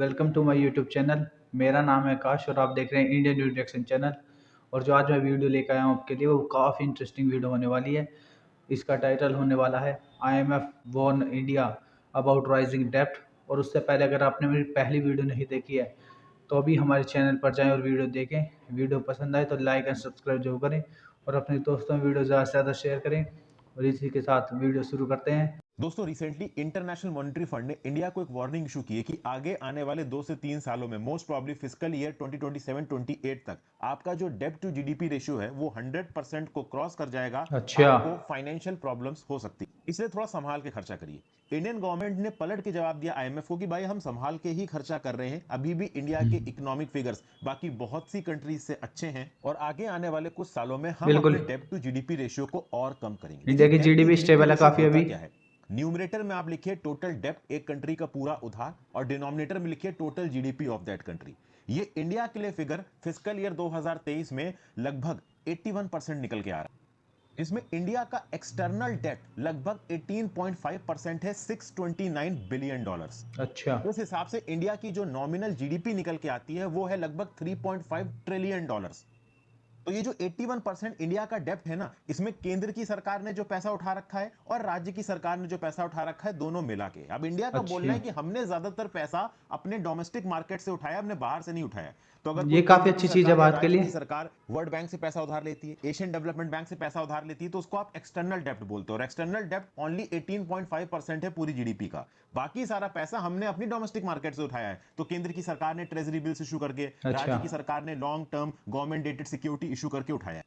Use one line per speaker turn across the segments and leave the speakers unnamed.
Welcome to my YouTube channel. मेरा नाम है आकाश और आप देख रहे हैं इंडियन न्यू रिएक्शन चैनल। और जो आज मैं वीडियो लेकर आया हूँ आपके लिए वो काफ़ी इंटरेस्टिंग वीडियो होने वाली है। इसका टाइटल होने वाला है IMF warn India about rising डेब्ट। और उससे पहले अगर आपने मेरी पहली वीडियो नहीं देखी है तो अभी हमारे चैनल पर जाएं और वीडियो देखें। वीडियो पसंद आए तो लाइक एंड सब्सक्राइब जरूर करें और अपने दोस्तों में वीडियो ज़्यादा से ज़्यादा शेयर करें। और इसी के साथ वीडियो शुरू करते हैं।
दोस्तों रिसेंटली इंटरनेशनल मॉनेटरी फंड ने इंडिया को एक वार्निंग इशू की है कि आगे आने वाले 2 से 3 सालों में मोस्ट प्रॉब्ली फिस्कल ईयर 2027-28 तक आपका जो डेब्ट टू जीडीपी रेशियो है वो 100% को क्रॉस कर जाएगा।
अच्छा।
आपको फाइनेंशियल प्रॉब्लम्स हो सकती है, इसलिए थोड़ा संभाल के खर्चा करिए। इंडियन गवर्नमेंट ने पलट के जवाब दिया आईएमएफ को कि भाई हम संभाल के ही खर्चा कर रहे हैं, अभी भी इंडिया के इकोनॉमिक फिगर्स बाकी बहुत सी कंट्रीज से अच्छे हैं और आगे आने वाले कुछ सालों में हम
बिल्कुल।
अपने डेब्ट टू जीडीपी रेशियो को और कम करेंगे।
इंडिया की
लेकिन debt to
GDP
GDP
stable है
ratio
काफ़ी
होता
अभी।
क्या है? न्यूमरेटर में आप लिखिए टोटल डेब्ट एक कंट्री का पूरा उधार और डिनोमिनेटर में लिखिए total GDP of that country. ये इंडिया के लिए फिगर फिस्कल ईयर 2023 में लगभग 81% निकल के आ रहा है। इसमें इंडिया का एक्सटर्नल डेट लगभग 18.5% है, $629 बिलियन।
अच्छा।
उस हिसाब से इंडिया की जो नॉमिनल जीडीपी निकल के आती है वो है लगभग $3.5 ट्रिलियन। तो ये जो 81% इंडिया का डेब्ट है ना, इसमें केंद्र की सरकार ने जो पैसा उठा रखा है और राज्य की सरकार ने जो पैसा उठा रखा है, दोनों मिला के। अब इंडिया का बोलना
अच्छी।
है कि हमने ज्यादातर पैसा अपने डोमेस्टिक मार्केट से उठाया, हमने बाहर से नहीं उठाया। तो अगर
ये
कोई
काफ़ी
केंद्र की
अच्छी चीज़ है
सरकार या
बात के
राज्य
लिए।
की सरकार वर्ल्ड बैंक से पैसा उधार लेती है, एशियन डेवलपमेंट बैंक से पैसा उधार लेती है, तो उसको आप एक्सटर्नल डेब्ट बोलते हो। और एक्सटर्नल डेब्ट ओनली 18.5% है पूरी जीडीपी का। बाकी सारा पैसा हमने अपनी डोमेस्टिक मार्केट से उठाया है। तो केंद्र की सरकार ने ट्रेजरी बिल्स इशू करके, राज्य
अच्छा।
की सरकार ने long term government dated security issue करके उठाया है।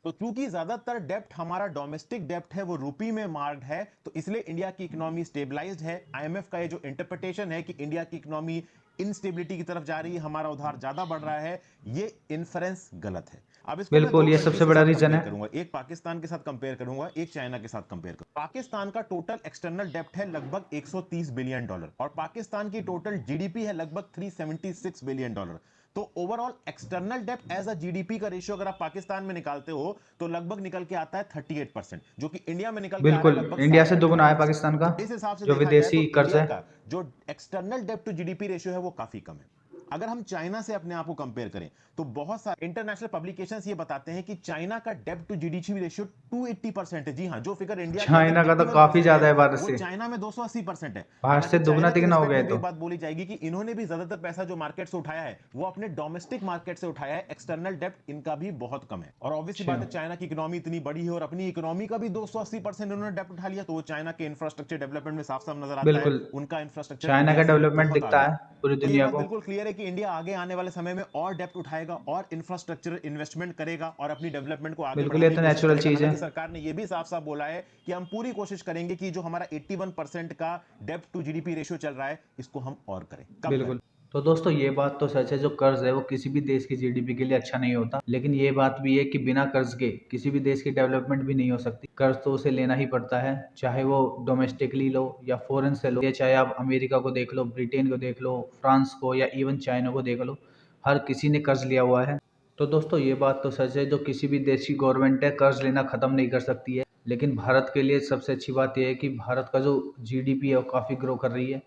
तो चूंकि ज्यादातर डेब्ट हमारा डोमेस्टिक डेब्ट है, वो रूपी में मार्क्ड है, तो इसलिए इंडिया की इकोनॉमी स्टेबलाइज्ड है। आईएमएफ का ये जो इंटरप्रिटेशन है कि इंडिया की इकोनॉमी इनस्टेबिलिटी की तरफ जा रही है, हमारा उधार ज्यादा बढ़ रहा है, ये इन्फरेंस गलत है। अब इसको मैं
बिल्कुल,
दो
ये
कंट्रीज
सबसे
के
बड़ा
साथ
रीज़न
कंपेयर
है।
करूंगा, एक पाकिस्तान के साथ कंपेयर करूंगा, एक चाइना के साथ कंपेयर करूंगा। पाकिस्तान का टोटल एक्सटर्नल डेब्ट है लगभग $130 बिलियन और पाकिस्तान की टोटल जीडीपी है लगभग $376 बिलियन। तो ओवरऑल एक्सटर्नल डेब्ट एज अ जीडीपी का रेशियो अगर आप पाकिस्तान में निकालते हो तो लगभग निकल के आता है 38%, जो कि इंडिया में निकल के आ रहा है
बिल्कुल,
लगभग
इंडिया से दुगुना है
60-65%।
पाकिस्तान का,
तो इस हिसाब से
जो
देखा जाए
विदेशी
तो
कर्ज
इंडिया
है।
का जो एक्सटर्नल डेब्ट टू जीडीपी रेशियो है वो काफी कम है। अगर हम चाइना से अपने आप को कंपेयर करें तो बहुत सारे इंटरनेशनल पब्लिकेशंस ये बताते हैं कि चाइना का डेब्ट टू जीडीपी रेशियो 280% है। जी हां, जो फिगर इंडिया के अंदर
चाइना का तो काफ़ी
81%
ज़्यादा है
है
भारत
वो
से।
चाइना में 280% है।
भारत से
हालांकि
दुगना
चाइना के
तिगना हो
रिस्पेक्ट
गए
में भी
तो।
एक बात बोली जाएगी कि इन्होंने भी ज्यादातर पैसा जो मार्केट से उठाया है वो अपने डोमेस्टिक मार्केट से उठाया है। एक्सटर्नल डेब्ट इनका भी बहुत कम है। और ऑब्वियसली
अच्छा।
बात है, चाइना की इकोनॉमी इतनी बड़ी है और अपनी इकोनॉमी का भी 280% उन्होंने डेब्ट उठा लिया, तो वो चाइना के इंफ्रास्ट्रक्चर डेवलपमेंट में साफ साफ नजर आता है।
बिल्कुल,
उनका इंफ्रास्ट्रक्चर
चाइना का
इंडिया से
डेवलपमेंट
बहुत
दिखता
आगे।
है पूरी
तो ये
दुनिया
बात
को।
बिल्कुल क्लियर है कि इंडिया आगे आने वाले समय में और डेब्ट उठाएगा और इंफ्रास्ट्रक्चर इन्वेस्टमेंट करेगा और अपनी डेवलपमेंट को आगे
बिल्कुल, ये
बढ़ाने की
तो
कोशिश
नेचुरल
करेगा।
चीज़ है।
हालांकि सरकार ने यह भी साफ साफ बोला है कि हम पूरी कोशिश करेंगे कि जो हमारा 81% का डेब्ट टू जीडीपी रेशियो चल रहा है इसको हम और करें। कम करें।
बिल्कुल। तो दोस्तों ये बात तो सच है, जो कर्ज है वो किसी भी देश की जीडीपी के लिए अच्छा नहीं होता। लेकिन ये बात भी है कि बिना कर्ज के किसी भी देश की डेवलपमेंट भी नहीं हो सकती। कर्ज तो उसे लेना ही पड़ता है, चाहे वो डोमेस्टिकली लो या फॉरेन से लो। ये चाहे आप अमेरिका को देख लो, ब्रिटेन को देख लो, फ्रांस को या इवन चाइना को देख लो, हर किसी ने कर्ज लिया हुआ है। तो दोस्तों ये बात तो सच है, जो किसी भी देश की गवर्नमेंट है कर्ज लेना ख़त्म नहीं कर सकती है। लेकिन भारत के लिए सबसे अच्छी बात यह है कि भारत का जो जीडीपी है वो काफ़ी ग्रो कर रही है।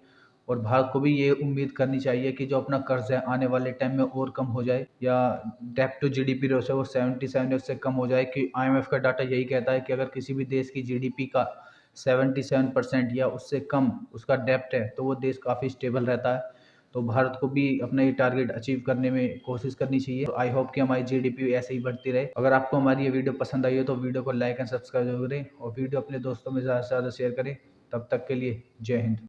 और भारत को भी ये उम्मीद करनी चाहिए कि जो अपना कर्ज है आने वाले टाइम में और कम हो जाए, या डेब्ट टू जीडीपी रेशो वो 77 या उससे कम हो जाए। कि आईएमएफ का डाटा यही कहता है कि अगर किसी भी देश की जीडीपी का 77% या उससे कम उसका डेब्ट है तो वो देश काफ़ी स्टेबल रहता है। तो भारत को भी अपना ये टारगेट अचीव करने में कोशिश करनी चाहिए। आई होप कि हमारी जीडीपी ऐसे ही बढ़ती रहे। अगर आपको हमारी ये वीडियो पसंद आई हो तो वीडियो को लाइक एंड सब्सक्राइब जरूर करें और वीडियो अपने दोस्तों में ज़्यादा से ज़्यादा शेयर करें। तब तक के लिए जय हिंद।